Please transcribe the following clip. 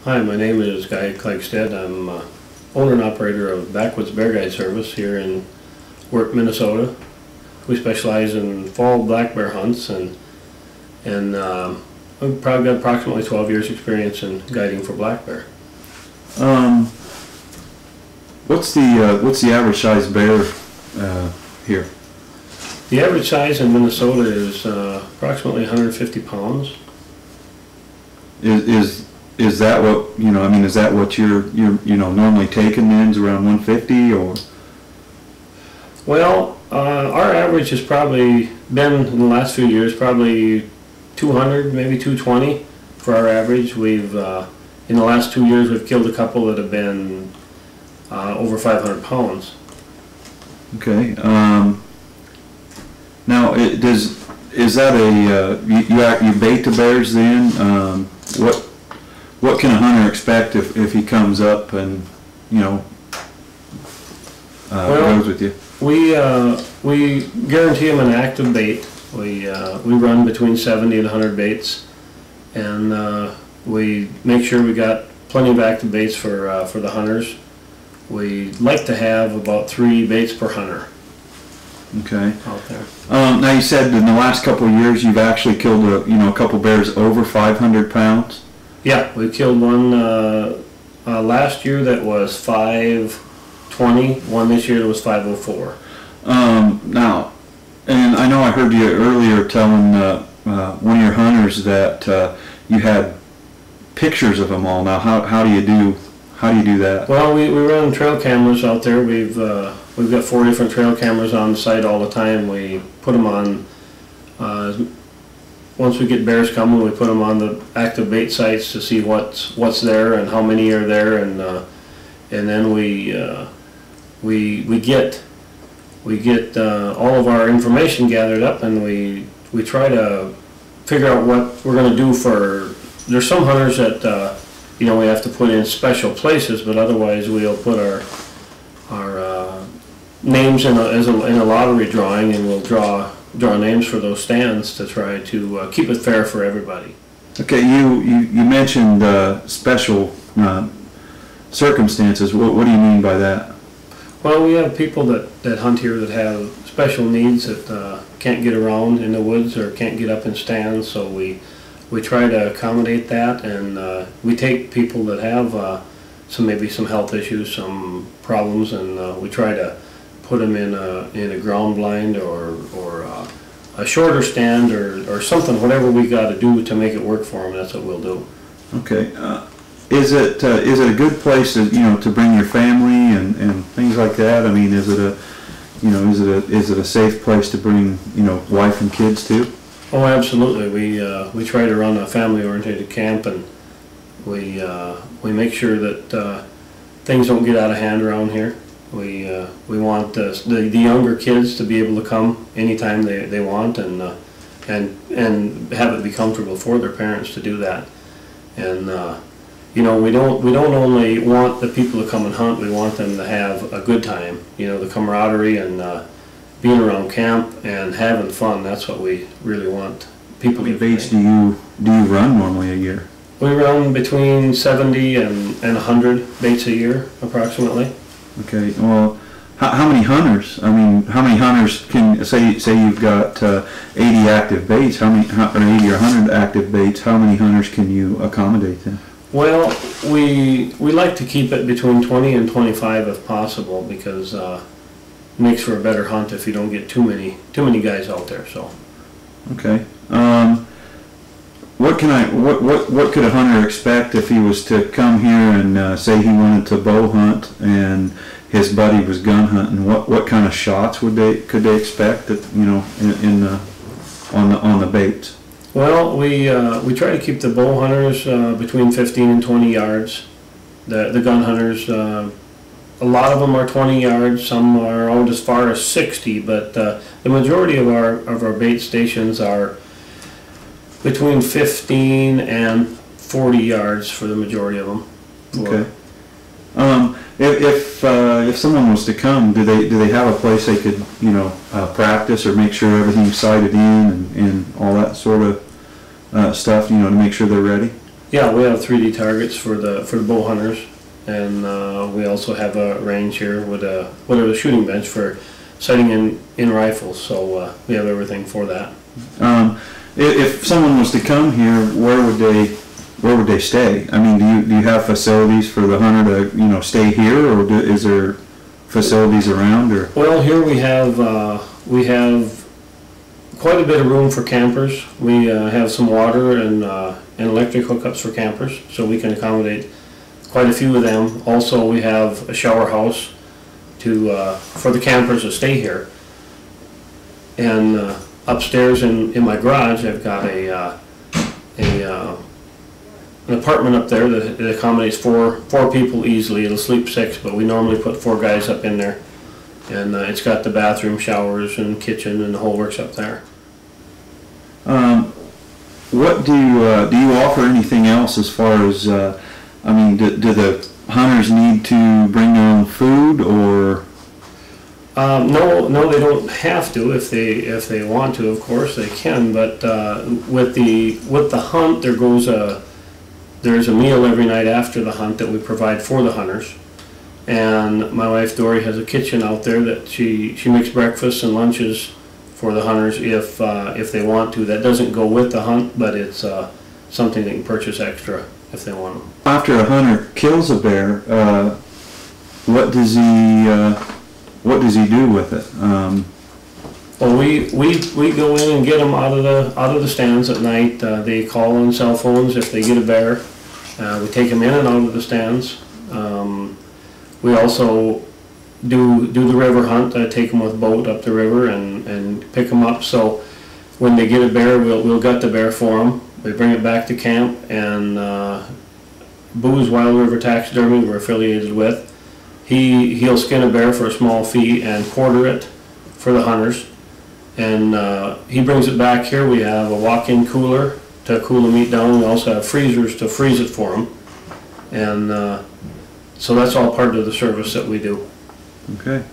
Hi, my name is Klegstad. I'm owner and operator of Backwoods Guide Service here in Wirt, Minnesota. We specialize in fall black bear hunts, and I've probably got approximately 12 years experience in guiding for black bear. What's the average size bear here? The average size in Minnesota is approximately 150 pounds. Is that what I mean? Is that what you're normally taking men's around 150 or? Well, our average has probably been in the last few years probably 200, maybe 220 for our average. We've in the last 2 years we've killed a couple that have been over 500 pounds. Okay. Now, is that a you bait the bears then? What can a hunter expect if he comes up and goes with you? We guarantee him an active bait. We run between 70 and 100 baits, and we make sure we got plenty of active baits for the hunters. We like to have about 3 baits per hunter. Okay. Out there. Now you said in the last couple of years you've actually killed a couple bears over 500 pounds. Yeah, we killed one last year that was 520. One this year that was 504. Now, and I know I heard you earlier telling one of your hunters that you had pictures of them all. Now, how do you do that? Well, we run trail cameras out there. We've got 4 different trail cameras on the site all the time. We put them on. Once we get bears coming, we put them on the active bait sites to see what's there and how many are there, and then we get all of our information gathered up, and we try to figure out what we're going to do for. There's some hunters that we have to put in special places, but otherwise we'll put our names in a lottery drawing, and we'll draw names for those stands to try to keep it fair for everybody. Okay, you mentioned special circumstances. What do you mean by that? Well, we have people that hunt here that have special needs that can't get around in the woods or can't get up in stands, so we try to accommodate that, and we take people that have maybe some health issues, some problems, and we try to put them in a ground blind or a shorter stand or something, whatever we got to do to make it work for them. That's what we'll do. Okay. Is it a good place to bring your family and things like that? I mean, is it a safe place to bring wife and kids to? Oh, absolutely. We try to run a family-oriented camp, and we make sure that things don't get out of hand around here. We want the younger kids to be able to come anytime they want, and have it be comfortable for their parents to do that. And we don't only want the people to come and hunt. We want them to have a good time. The camaraderie and being around camp and having fun. That's what we really want people. How many baits do you run normally a year? We run between 70 and 100 baits a year, approximately. Okay. Well, how many hunters? I mean, how many hunters can say you've got 80 active baits? Or 80 or 100 active baits? How many hunters can you accommodate then? Well, we like to keep it between 20 and 25 if possible, because it makes for a better hunt if you don't get too many guys out there. So. Okay. What could a hunter expect if he was to come here and say he wanted to bow hunt and his buddy was gun hunting? What kind of shots could they expect on the baits? Well, we try to keep the bow hunters between 15 and 20 yards. The gun hunters, a lot of them are 20 yards. Some are out as far as 60, but the majority of our bait stations are between 15 and 40 yards for the majority of them. Okay. If someone was to come, do they have a place they could practice or make sure everything's sighted in and all that sort of stuff, to make sure they're ready? Yeah, we have 3D targets for the bow hunters, and we also have a range here with a shooting bench for sighting in rifles. So we have everything for that. If someone was to come here, where would they stay? I mean, do you have facilities for the hunter to stay here, or is there facilities around? Or well, here we have quite a bit of room for campers. We have some water and electric hookups for campers, so we can accommodate quite a few of them. Also, we have a shower house for the campers to stay here. And upstairs in my garage, I've got an apartment up there that it accommodates four people easily. It'll sleep 6, but we normally put 4 guys up in there. And it's got the bathroom, showers, and kitchen, and the whole works up there. What do you offer anything else as far as, I mean, do the hunters need to bring their own food, or? No, they don't have to. If they want to, of course they can. But with the hunt, there's a meal every night after the hunt that we provide for the hunters. And my wife Dory has a kitchen out there that she makes breakfasts and lunches for the hunters if they want to. That doesn't go with the hunt, but it's something they can purchase extra if they want them. After a hunter kills a bear, what does he do with it? Well, we go in and get them out of the stands at night. They call on cell phones if they get a bear. We take them in and out of the stands. We also do the river hunt. Take them with boat up the river and pick them up. So when they get a bear, we'll gut the bear for them. We bring it back to camp, and Boo's Wild River Taxidermy we're affiliated with. He'll skin a bear for a small fee and quarter it for the hunters. And he brings it back here. We have a walk-in cooler to cool the meat down. We also have freezers to freeze it for them. And so that's all part of the service that we do. Okay.